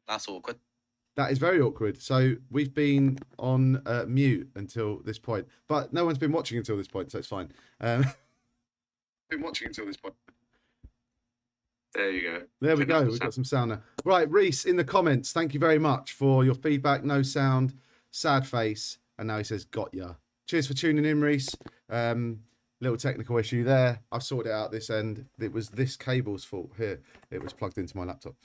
That's awkward. That is very awkward. So we've been on mute until this point, but no one's been watching until this point, so it's fine. Been watching until this point. There you go. There we go. We've got some sound now. Right, Reese, in the comments, thank you very much for your feedback. No sound, sad face, and now he says, got ya. Cheers for tuning in, Reese. Little technical issue there. I've sorted it out this end. It was this cable's fault here. It was plugged into my laptop.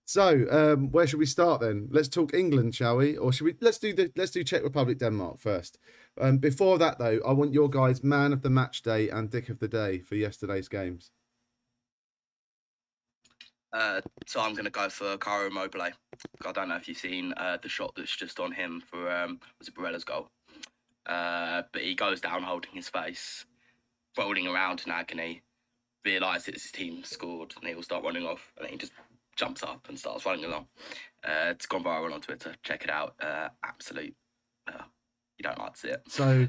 So, where should we start then? Let's talk England, shall we? Or should we? Let's do Czech Republic, Denmark first. Before that, though, I want your guys' man of the match day and dick of the day for yesterday's games. So I'm going to go for Caro Immobile. I don't know if you've seen the shot that's just on him for was it Barella's goal? But he goes down holding his face, rolling around in agony, realises his team scored, and he'll start running off, and then he just jumps up and starts running along. It's gone viral on Twitter. Check it out. Absolute. You don't like to see it. So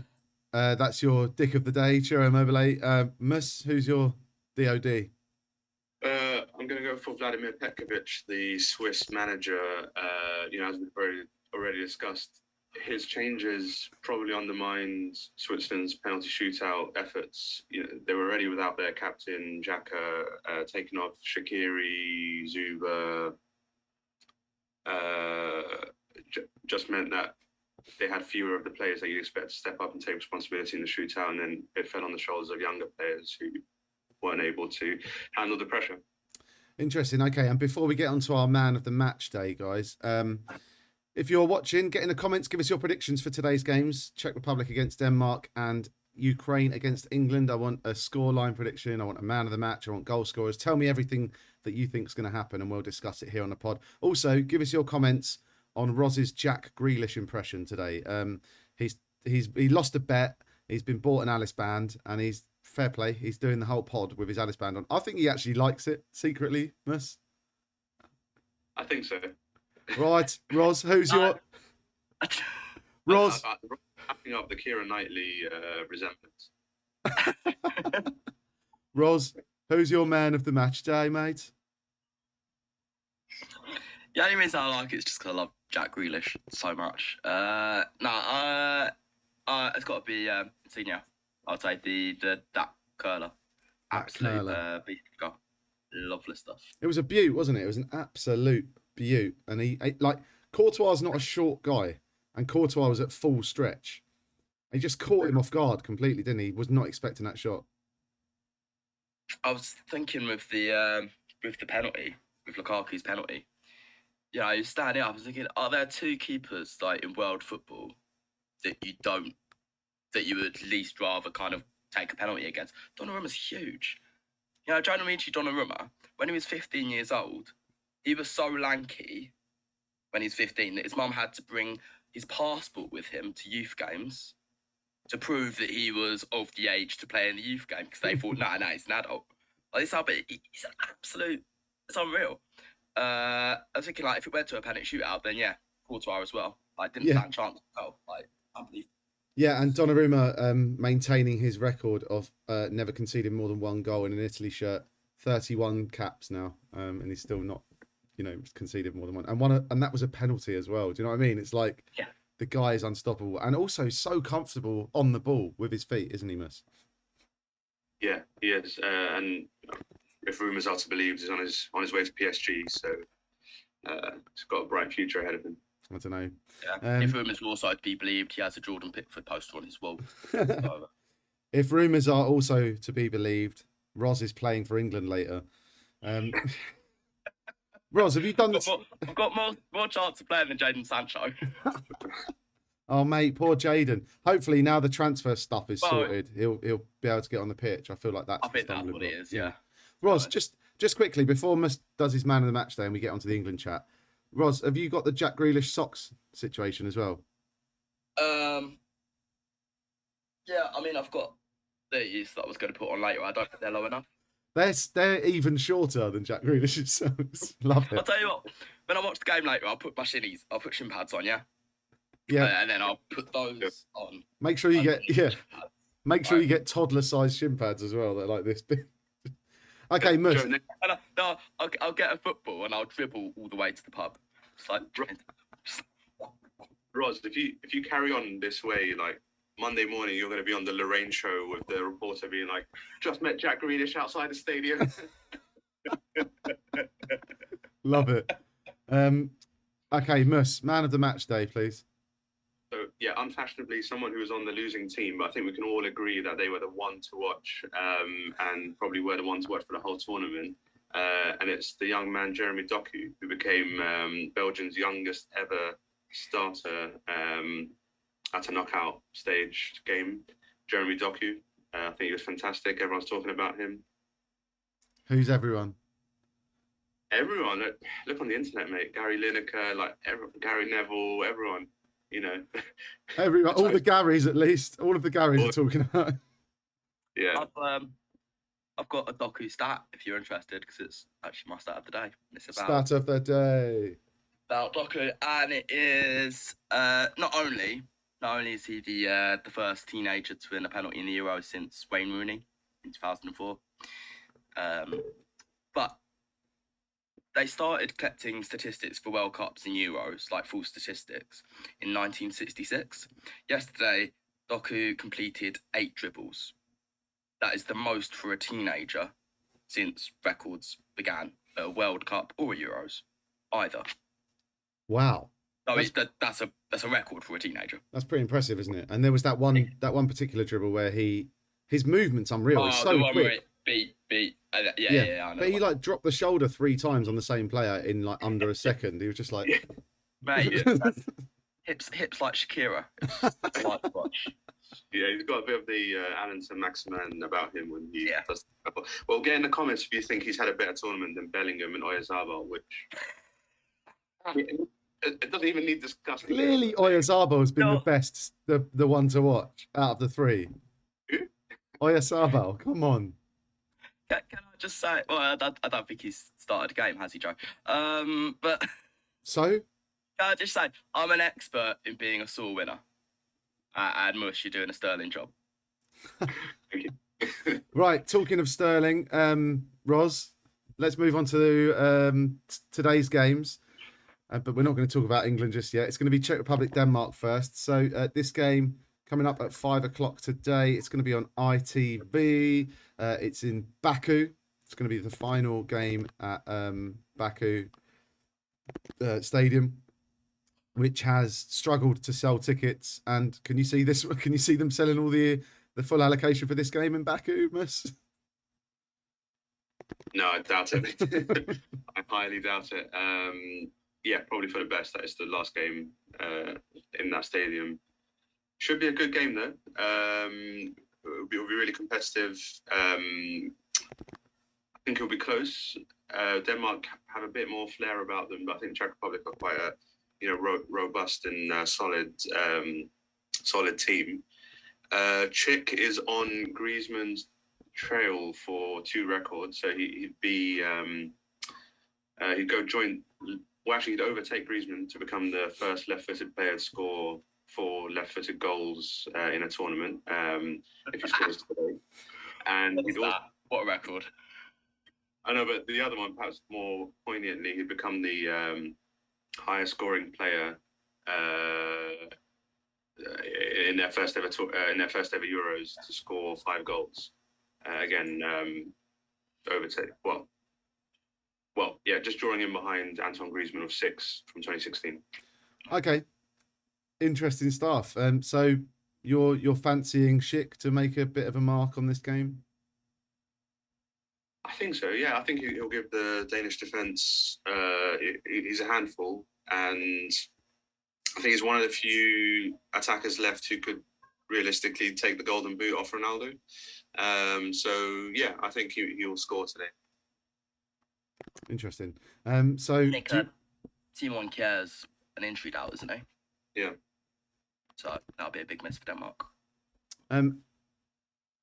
that's your dick of the day, Ciro Immobile. Mus, who's your DOD? I'm going to go for Vladimir Petkovic, the Swiss manager. As we've already discussed, his changes probably undermined Switzerland's penalty shootout efforts. They were already without their captain, Xhaka, taking off Shaqiri, Zuba. Just meant that they had fewer of the players that you'd expect to step up and take responsibility in the shootout, and then it fell on the shoulders of younger players who weren't able to handle the pressure. Interesting. Okay, and before we get on to our man of the match day, guys, if you're watching, get in the comments, give us your predictions for today's games. Czech Republic against Denmark and Ukraine against England. I want a scoreline prediction. I want a man of the match. I want goal scorers. Tell me everything that you think is going to happen, and we'll discuss it here on the pod. Also, give us your comments on Roz's Jack Grealish impression today. He lost a bet. He's been bought an Alice band, and he's fair play. He's doing the whole pod with his Alice band on. I think he actually likes it secretly, Mus. I think so. Right, Roz, who's your... Roz? Wrapping up the Keira Knightley resemblance. Roz, who's your man of the match day, mate? The only reason I like it is just because I love Jack Grealish so much. It's got to be Senior. I'll take that curler. Absolute beast goal. Lovely stuff. It was a beaut, wasn't it? It was an absolute beaut. And he Courtois is not a short guy, and Courtois was at full stretch. He just caught him off guard completely, didn't he? He was not expecting that shot. I was thinking with the penalty, with Lukaku's penalty. You're standing up. I was thinking, are there two keepers in world football that you would at least rather kind of take a penalty against? Donnarumma's huge. Gianluigi Donnarumma, when he was 15 years old, he was so lanky when he's 15 that his mum had to bring his passport with him to youth games to prove that he was of the age to play in the youth game, because they thought, no, he's an adult. He's an absolute, it's unreal. I was thinking, if it went to a penalty shootout, then yeah, Courtois as well. I didn't stand a chance. Unbelievable. Yeah, and Donnarumma maintaining his record of never conceding more than one goal in an Italy shirt. 31 caps now, and he's still not, conceded more than one. And that was a penalty as well. Do you know what I mean? It's the guy is unstoppable, and also so comfortable on the ball with his feet, isn't he, Mus? Yeah, he is. And if rumours are to believe, he's on his way to PSG, so he's got a bright future ahead of him. I don't know. Yeah. If rumours are also to be believed, he has a Jordan Pickford poster on his wall. If rumours are also to be believed, Roz is playing for England later. Roz, have you done this? I've got more chance of playing than Jadon Sancho. Oh, mate, poor Jadon. Hopefully, now the transfer stuff is sorted, he'll be able to get on the pitch. I feel like that's what it is, yeah. Roz, just quickly, before Mus does his man of the match day and we get onto the England chat, Roz, have you got the Jack Grealish socks situation as well? Yeah, I've got these that I was going to put on later. I don't think they're low enough. They're even shorter than Jack Grealish's socks. Love it. I'll tell you what, when I watch the game later, I'll put my shin pads on, yeah? Yeah. And then I'll put those on. Make sure you get, Make sure you get toddler-sized shin pads as well. They're like this big. Okay, Mus. Joe, next- And I'll get a football and I'll dribble all the way to the pub. It's like, Roz, if you carry on this way, like Monday morning, you're going to be on the Lorraine show with the reporter being like, "Just met Jack Grealish outside the stadium." Love it. Okay, Mus, man of the match day, please. So yeah, unfashionably, someone who was on the losing team, but I think we can all agree that they were the one to watch, and probably were the one to watch for the whole tournament. And it's the young man Jeremy Doku, who became Belgium's youngest ever starter at a knockout stage game. Jeremy Doku, I think he was fantastic. Everyone's talking about him. Who's everyone? Everyone, look on the internet, mate. Gary Lineker, Gary Neville, everyone. You know, Everyone, all the Garys at least. All of the Garys are talking about. yeah. I've got a Doku stat if you're interested, because it's actually my stat of the day. It's about Stat of the day. Doku, and it is not only is he the first teenager to win a penalty in the Euro since Wayne Rooney in 2004, but they started collecting statistics for World Cups and Euros, like full statistics, in 1966. Yesterday, Doku completed 8 dribbles. That is the most for a teenager since records began at a World Cup or Euros, either. Wow. No, that's a record for a teenager. That's pretty impressive, isn't it? And there was that one particular dribble where his movement's unreal. It's so the one quick. where it beat. Yeah, I know. But he like dropped the shoulder 3 times on the same player in like under a second. He was just like, mate, hips like Shakira. It's like watch. Yeah, he's got a bit of the Alan Maximan about him when he Yeah. does. Well, get in the comments if you think he's had a better tournament than Bellingham and Oyarzabal, which it doesn't even need discussion. clearly Oyarzabal has been No. the best, the one to watch out of the 3. Who? Oyarzabal, come on. Can I just say? Well, I don't think he's started a game, has he, Joe? But So, can I just say I'm an expert in being a sore winner. And Mush, you're doing a sterling job. right, talking of Sterling, Roz, let's move on to today's games. But we're not going to talk about England just yet. It's going to be Czech Republic, Denmark first. So this game coming up at 5 o'clock today. It's going to be on ITV. It's in Baku. It's going to be the final game at Baku Stadium, which has struggled to sell tickets. And can you see this? Can you see them selling all the full allocation for this game in Baku, Mus? No, I doubt it. I highly doubt it. Yeah, probably for the best. That is the last game in that stadium. Should be a good game though. It'll be really competitive. I think it'll be close. Denmark have a bit more flair about them, but I think Czech Republic are quite a robust and solid team. Chick is on Griezmann's trail for 2 records, so he'd go joint. Well, actually, he'd overtake Griezmann to become the first left-footed player to score 4 left-footed goals in a tournament. If he scores today, and he'd also, What a record! I know, but the other one, perhaps more poignantly, he'd become the highest scoring player in their first ever Euros to score 5 goals. Again, overtake. Well, yeah, just drawing in behind Antoine Griezmann of 6 from 2016. Okay, interesting stuff. So you're fancying Schick to make a bit of a mark on this game? I think so. Yeah, I think he'll give the Danish defence. He's a handful, and I think he's one of the few attackers left who could realistically take the golden boot off Ronaldo. So yeah, I think he'll score today. Interesting. So I think Simon Kjær's an injury out, isn't he? Yeah. So that'll be a big miss for Denmark.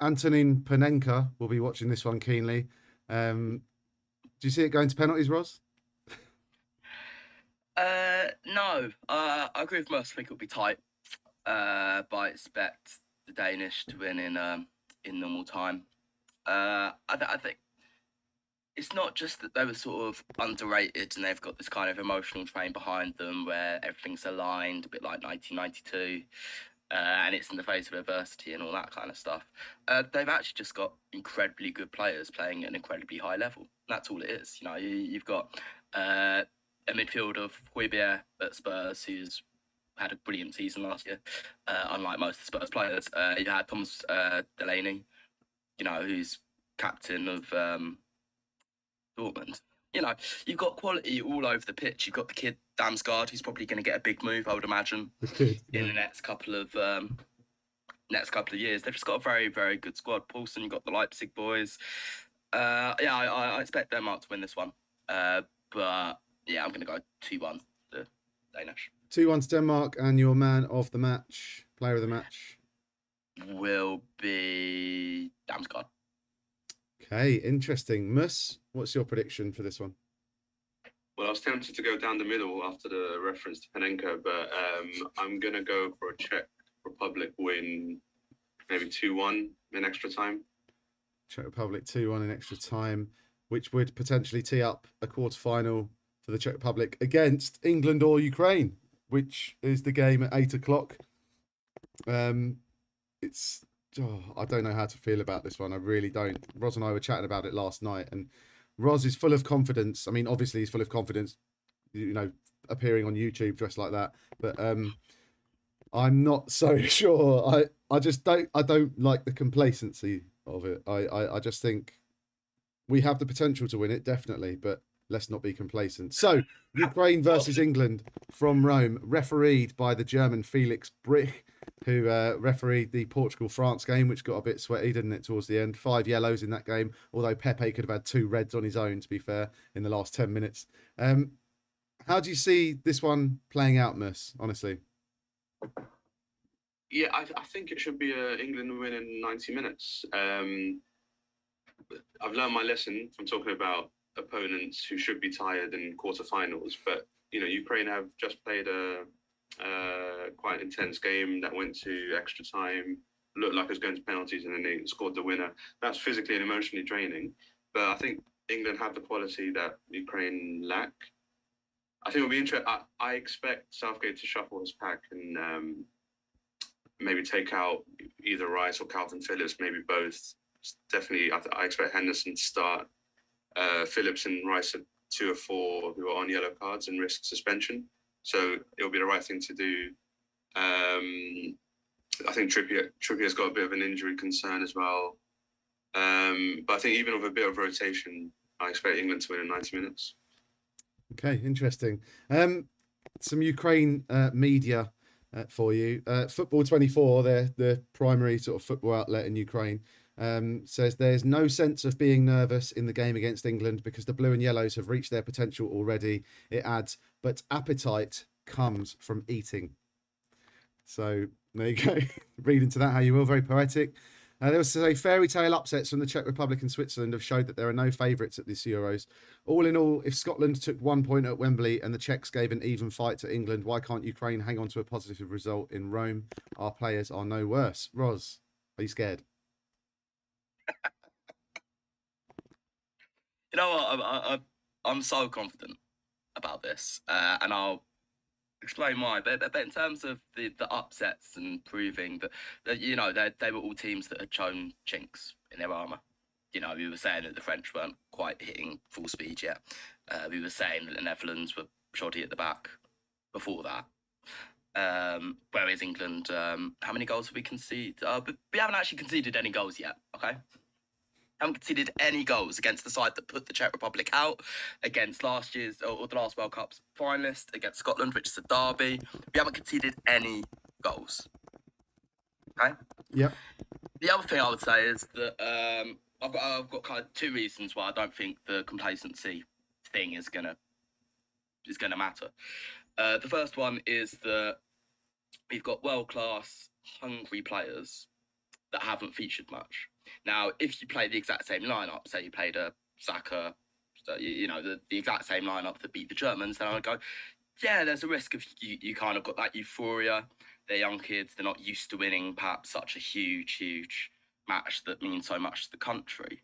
Antonin Panenka will be watching this one keenly. Do you see it going to penalties, Ross? No. I agree with most. I think it'll be tight. But I expect the Danish to win in normal time. I think it's not just that they were sort of underrated and they've got this kind of emotional train behind them where everything's aligned, a bit like 1992, and it's in the face of adversity and all that kind of stuff. They've actually just got incredibly good players playing at an incredibly high level. That's all it is. You know, you've got a midfield of Højbjerg at Spurs, who's had a brilliant season last year, unlike most Spurs players. You had Thomas Delaney, you know, who's captain of Dortmund. You know, you've got quality all over the pitch. You've got the kid Damsgaard, who's probably going to get a big move, I would imagine, The kid. in Yeah. the next couple of years. They've just got a very, very good squad. Paulson, you've got the Leipzig boys. Yeah, I expect Denmark to win this one. But yeah, I'm going to go 2-1 the Danish. 2-1 to Denmark, and your man of the match, player of the match. Will be Damsgaard. Okay, interesting. Mus, what's your prediction for this one? Well, I was tempted to go down the middle after the reference to Panenka, but I'm going to go for a Czech Republic win, maybe 2-1 in extra time. Czech Republic 2-1 in extra time, which would potentially tee up a quarter-final for the Czech Republic against England or Ukraine, which is the game at 8 o'clock. I don't know how to feel about this one. I really don't. Roz and I were chatting about it last night, and Roz is full of confidence. I mean, obviously he's full of confidence, you know, appearing on YouTube dressed like that. But I'm not so sure. I don't like the complacency of it. I just think we have the potential to win it, definitely, but let's not be complacent. So, Ukraine versus England from Rome, refereed by the German Felix Brich, who refereed the Portugal-France game, which got a bit sweaty, didn't it, towards the end? 5 yellows in that game, although Pepe could have had 2 reds on his own, to be fair, in the last 10 minutes. How do you see this one playing out, Mus, honestly? Yeah, I think it should be an England win in 90 minutes. I've learned my lesson from talking about opponents who should be tired in quarterfinals, but you know, Ukraine have just played a quite intense game that went to extra time, looked like it was going to penalties, and then they scored the winner. That's physically and emotionally draining, but I think England have the quality that Ukraine lack. I think it'll be interesting. I expect Southgate to shuffle his pack and maybe take out either Rice or Calvin Phillips, maybe both. Definitely, I expect Henderson to start. Phillips and Rice are 2 or 4 who are on yellow cards and risk suspension. So it'll be the right thing to do. I think Trippier's got a bit of an injury concern as well. But I think even with a bit of rotation, I expect England to win in 90 minutes. Okay, interesting. Some Ukraine media for you. Football 24, the primary sort of football outlet in Ukraine, says there's no sense of being nervous in the game against England because the blue and yellows have reached their potential already. It adds, but appetite comes from eating. So there you go. Read into that how you will. Very poetic. There was a fairy tale upsets from the Czech Republic and Switzerland have showed that there are no favourites at this Euros. All in all, if Scotland took 1 point at Wembley and the Czechs gave an even fight to England, why can't Ukraine hang on to a positive result in Rome? Our players are no worse. Roz, are you scared? You know what? I'm so confident about this, and I'll explain why. But in terms of the upsets and proving that you know they were all teams that had shown chinks in their armour. You know, we were saying that the French weren't quite hitting full speed yet. We were saying that the Netherlands were shoddy at the back before that. Whereas England, how many goals have we conceded? But we haven't actually conceded any goals yet. Okay. Haven't conceded any goals against the side that put the Czech Republic out, against last year's or the last World Cup's finalist, against Scotland, which is a derby. We haven't conceded any goals. Okay. Yep. The other thing I would say is that I've got kind of 2 reasons why I don't think the complacency thing is gonna matter. The first one is that we've got world-class, hungry players that haven't featured much. Now, if you play the exact same lineup, say you played a Saka, you know, the exact same lineup that beat the Germans, then I'd go, yeah, there's a risk of you kind of got that euphoria. They're young kids, they're not used to winning perhaps such a huge match that means so much to the country.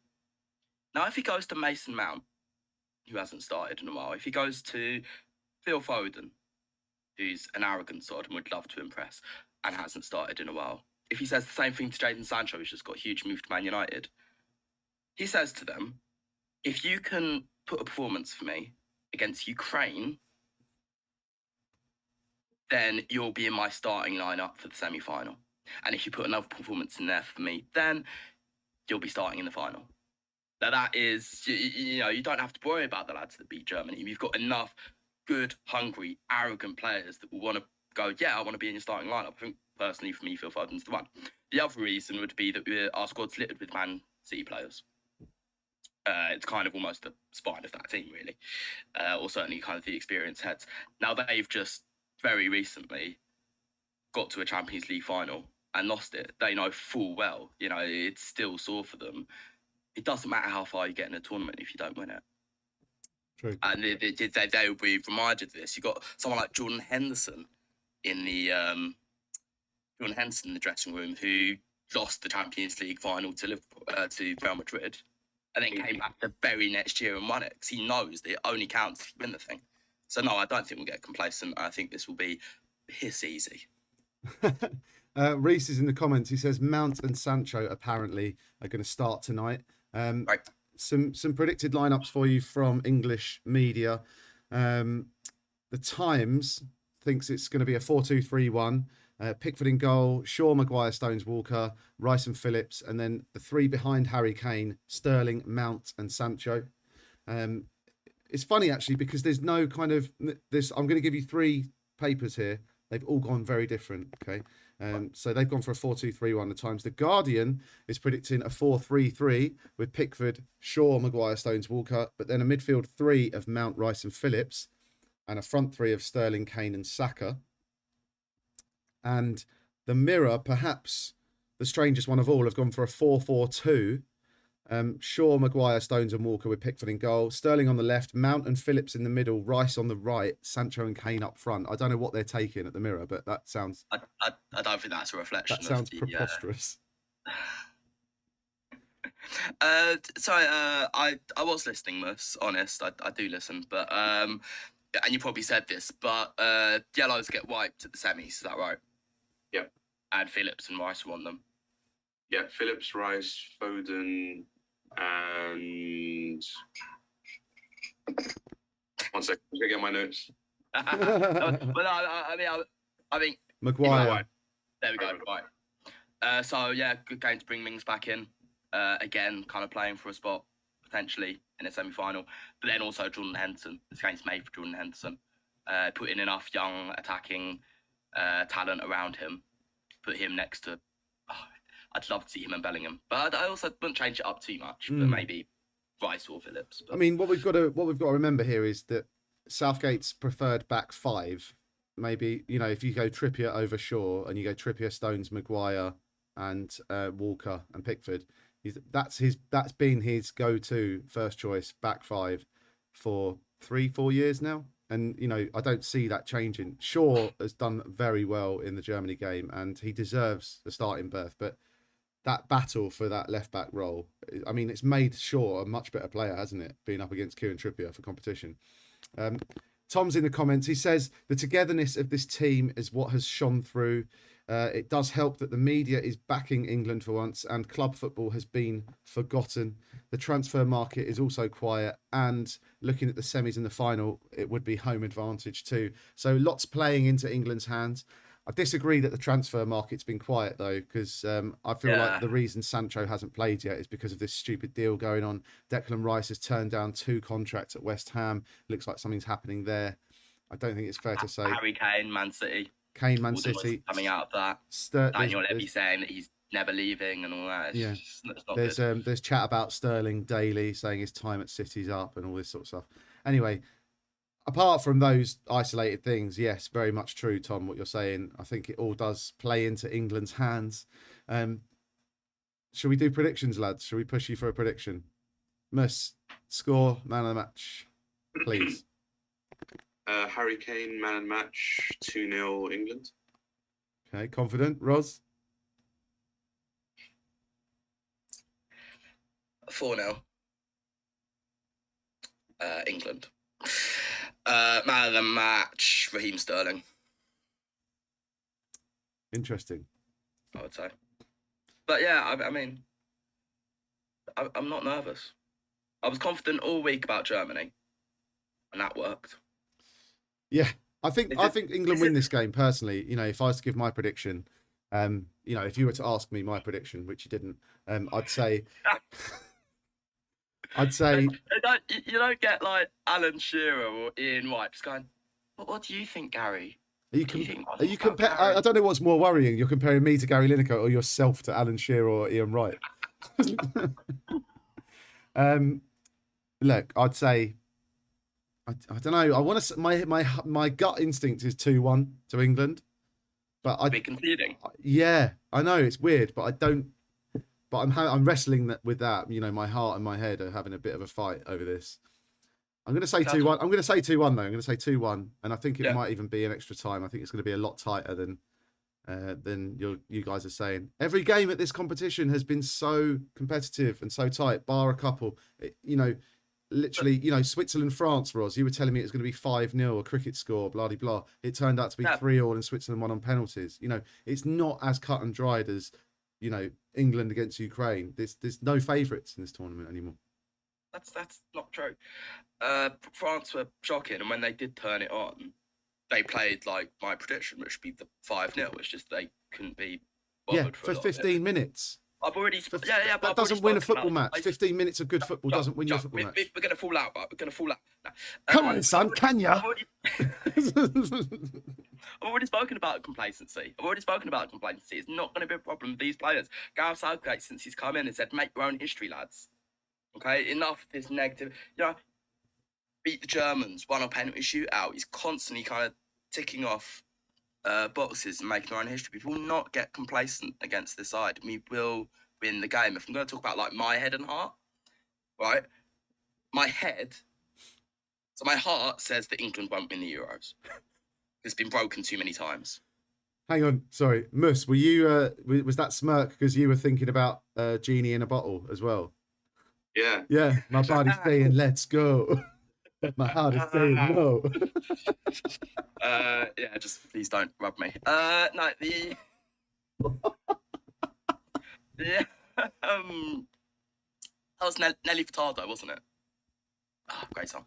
Now, if he goes to Mason Mount, who hasn't started in a while, if he goes to Phil Foden, who's an arrogant sod and would love to impress and hasn't started in a while, if he says the same thing to Jadon Sancho, who's just got a huge move to Man United, he says to them, if you can put a performance for me against Ukraine, then you'll be in my starting lineup for the semi-final. And if you put another performance in there for me, then you'll be starting in the final. Now that is, you know, you don't have to worry about the lads that beat Germany. You've got enough good, hungry, arrogant players that will want to go, yeah, I want to be in your starting lineup. I think personally for me, Phil Foden's the one. The other reason would be that our squad's littered with Man City players. It's kind of almost the spine of that team, really, or certainly kind of the experienced heads. Now they've just very recently got to a Champions League final and lost it. They know full well, you know, it's still sore for them. It doesn't matter how far you get in a tournament if you don't win it. True. And they will be reminded of this. You got someone like Jordan Henderson in the dressing room who lost the Champions League final to Liverpool, to Real Madrid, and then came back the very next year and won it because he knows that it only counts if you win the thing. So no, I don't think we'll get complacent. I think this will be piss easy. Reese is in the comments. He says Mount and Sancho apparently are going to start tonight. Right. Some predicted lineups for you from English media. The Times thinks it's going to be a 4-2-3-1. Pickford in goal, Shaw, Maguire, Stones, Walker, Rice and Phillips, and then the three behind Harry Kane, Sterling, Mount and Sancho. It's funny actually because there's no kind of this. I'm going to give you three papers here. They've all gone very different. Okay. So they've gone for a 4-2-3-1 at times. The Guardian is predicting a 4-3-3 with Pickford, Shaw, Maguire, Stones, Walker, but then a midfield three of Mount, Rice and Phillips, and a front three of Sterling, Kane and Saka. And the Mirror, perhaps the strangest one of all, have gone for a 4-4-2. Shaw, Maguire, Stones and Walker with Pickford in goal. Sterling on the left, Mount and Phillips in the middle, Rice on the right, Sancho and Kane up front. I don't know what they're taking at the Mirror, but that sounds... I don't think that's a reflection. That sounds of the, preposterous. I was listening, Mus, honest. I do listen, but and you probably said this, but yellows get wiped at the semis, is that right? Yeah. And Phillips and Rice won them. Yeah, Phillips, Rice, Foden, and 1 second. I'm gonna get my notes. But I mean, Maguire. There we go. Right. So yeah, good game to bring Mings back in. Again, kind of playing for a spot potentially in a semi-final. But then also Jordan Henderson. This game's made for Jordan Henderson. Putting enough young attacking talent around him. Put him next to. I'd love to see him and Bellingham, but I also wouldn't change it up too much. But maybe Rice or Phillips. But... I mean, what we've got to remember here is that Southgate's preferred back five. Maybe, you know, if you go Trippier over Shaw and you go Trippier, Stones, Maguire, and Walker and Pickford, that's been his go-to first choice back five for 3-4 years now. And, you know, I don't see that changing. Shaw has done very well in the Germany game and he deserves the starting berth, but that battle for that left-back role, I mean, it's made Shaw a much better player, hasn't it, being up against Kieran Trippier for competition. Tom's in the comments. He says, the togetherness of this team is what has shone through. It does help that the media is backing England for once and club football has been forgotten. The transfer market is also quiet and looking at the semis and the final, it would be home advantage too. So lots playing into England's hands. I disagree that the transfer market's been quiet though, because I feel like the reason Sancho hasn't played yet is because of this stupid deal going on. Declan Rice has turned down 2 contracts at West Ham. Looks like something's happening there. I don't think it's fair to say. Harry Kane, Man City. Kane, Man City. Coming out of that. Daniel Levy saying that he's never leaving and all that. It's not good. There's chat about Sterling daily saying his time at City's up and all this sort of stuff. Anyway, apart from those isolated things, yes, very much true, Tom, what you're saying. I think it all does play into England's hands. Shall we do predictions, lads? Shall we push you for a prediction? Mus, score, man of the match, please. Harry Kane, man of the match, 2-0 England. Okay, confident. Roz? 4-0. England. Man of the match, Raheem Sterling, Interesting. I would say. But yeah, I mean, I'm not nervous. I was confident all week about Germany, and that worked. Yeah, I think England is win it- this game personally. You know, if I was to give my prediction, you know, if you were to ask me my prediction, which you didn't, I'd say, you don't get like Alan Shearer or Ian White just going, what do you think, Gary? are you, What do you think? are you about compare? Gary?" I don't know what's more worrying. You're comparing me to Gary Lineker or yourself to Alan Shearer or Ian Wright. Look, I'd say, I don't know. I want to. My gut instinct is 2-1 to England, but I Be conceding. yeah, I know it's weird, but I don't. But I'm wrestling with that. You know, my heart and my head are having a bit of a fight over this. I'm going to say 2-1. I'm going to say 2-1 though. I'm going to say 2-1, and I think it might even be an extra time. I think it's going to be a lot tighter than you guys are saying. Every game at this competition has been so competitive and so tight, bar a couple. You know, literally, you know, Switzerland, France, Roz, you were telling me it was going to be 5-0, a cricket score, blah, blah, blah. It turned out to be 3-3 and Switzerland won on penalties. You know, it's not as cut and dried as, you know, England against Ukraine. There's no favourites in this tournament anymore. That's not true. France were shocking, and when they did turn it on, they played like my prediction, which would be the 5-0. It's just they couldn't be bothered for 15 minutes. I've already that doesn't win a football match. 15 minutes of good football doesn't win you a football match. We're going to fall out, right? We're going to fall out. No. Come on, son, can ya? I've already spoken about complacency. It's not going to be a problem with these players. Gareth Southgate, since he's come in, has said, make your own history, lads. Okay, enough of this negative. You know, beat the Germans, won a penalty shootout. He's constantly kind of ticking off boxes and making their own history. We will not get complacent against this side. We will win the game. If I'm going to talk about like my head and heart, right? My head, so my heart says that England won't win the Euros. It's been broken too many times. Hang on, sorry, Mus, were you? Was that smirk because you were thinking about Genie in a bottle as well? Yeah. Yeah, my body's saying let's go. My heart is saying no. Yeah, just please don't rub me. No, yeah, that was Nelly Furtado, wasn't it? Oh, great song.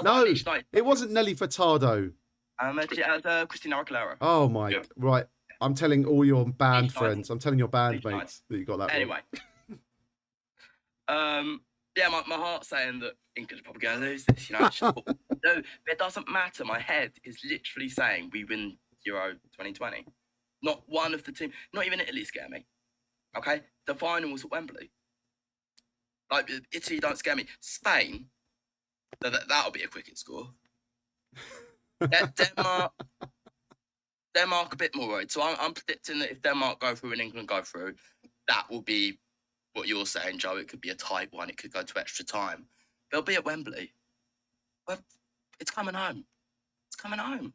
No, it wasn't Nelly Furtado. Christina Aguilera. Oh my, right. I'm telling all your band friends, I'm telling your bandmates that you got that anyway. Yeah, my heart's saying that England's probably going to lose this, you know. No, it doesn't matter. My head is literally saying we win Euro 2020. Not one of the team, not even Italy scare me. Okay? The final was at Wembley. Like, Italy don't scare me. Spain, that'll be a cricket score. Denmark a bit more worried. So I'm predicting that if Denmark go through and England go through, that will be what you're saying, Joe. It could be a tight one. It could go to extra time. They'll be at Wembley. Well, it's coming home. It's coming home.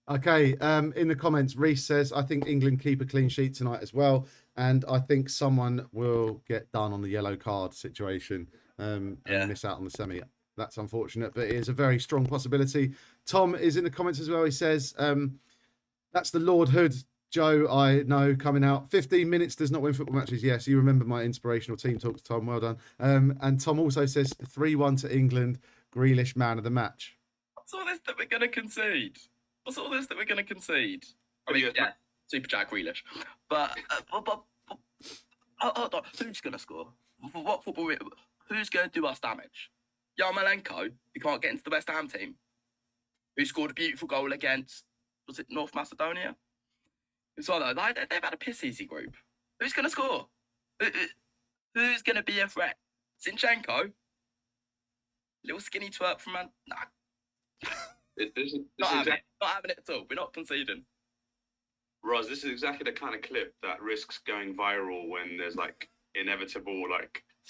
Okay. In the comments, Reese says, I think England keep a clean sheet tonight as well. And I think someone will get done on the yellow card situation and miss out on the semi. That's unfortunate, but it is a very strong possibility. Tom is in the comments as well. He says, that's the Lord Hood, Joe, I know, coming out. 15 minutes does not win football matches. Yes, you remember my inspirational team talks, Tom. Well done. And Tom also says 3-1 to England. Grealish, man of the match. What's all this that we're going to concede? I mean, yeah, Super Jack Grealish. But who's going to score? What football? Who's going to do us damage? Yarmolenko, who can't get into the West Ham team, who scored a beautiful goal against, was it North Macedonia? It's one of those. They've had a piss easy group. Who's going to score? Who's going to be a threat? Zinchenko? Little skinny twerp from Man. Nah. Not having it at all. We're not conceding. Roz, this is exactly the kind of clip that risks going viral when there's like inevitable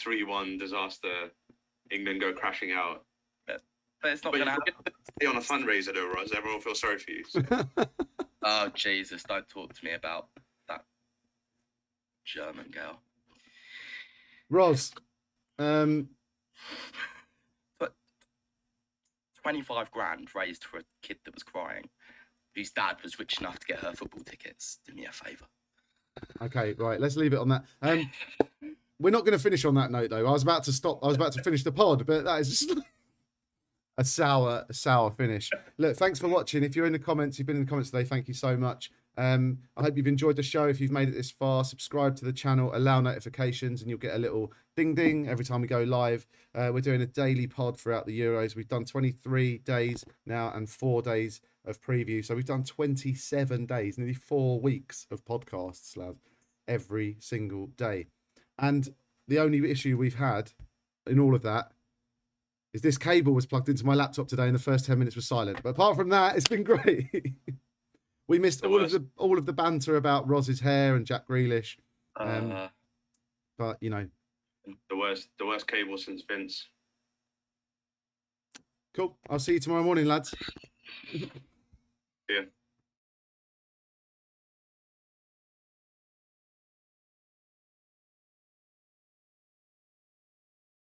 3-1 disaster, England go crashing out. But it's not going to happen. Be on a fundraiser though, Roz. Everyone will feel sorry for you. So. Oh, Jesus, don't talk to me about that German girl. Roz, But 25 grand raised for a kid that was crying, whose dad was rich enough to get her football tickets. Do me a favour. Okay, right. Let's leave it on that. We're not going to finish on that note, though. I was about to stop. I was about to finish the pod, but that is just a sour finish. Look, thanks for watching. If you're in the comments, you've been in the comments today, thank you so much. I hope you've enjoyed the show. If you've made it this far, subscribe to the channel, allow notifications, and you'll get a little ding ding every time we go live. We're doing a daily pod throughout the Euros. We've done 23 days now and 4 days of preview. So we've done 27 days, nearly 4 weeks of podcasts, lads, every single day. And the only issue we've had in all of that is this cable was plugged into my laptop today and the first 10 minutes was silent. But apart from that, it's been great. We missed all of the banter about Roz's hair and Jack Grealish. But you know, the worst cable since Vince. Cool. I'll see you tomorrow morning, lads. Yeah.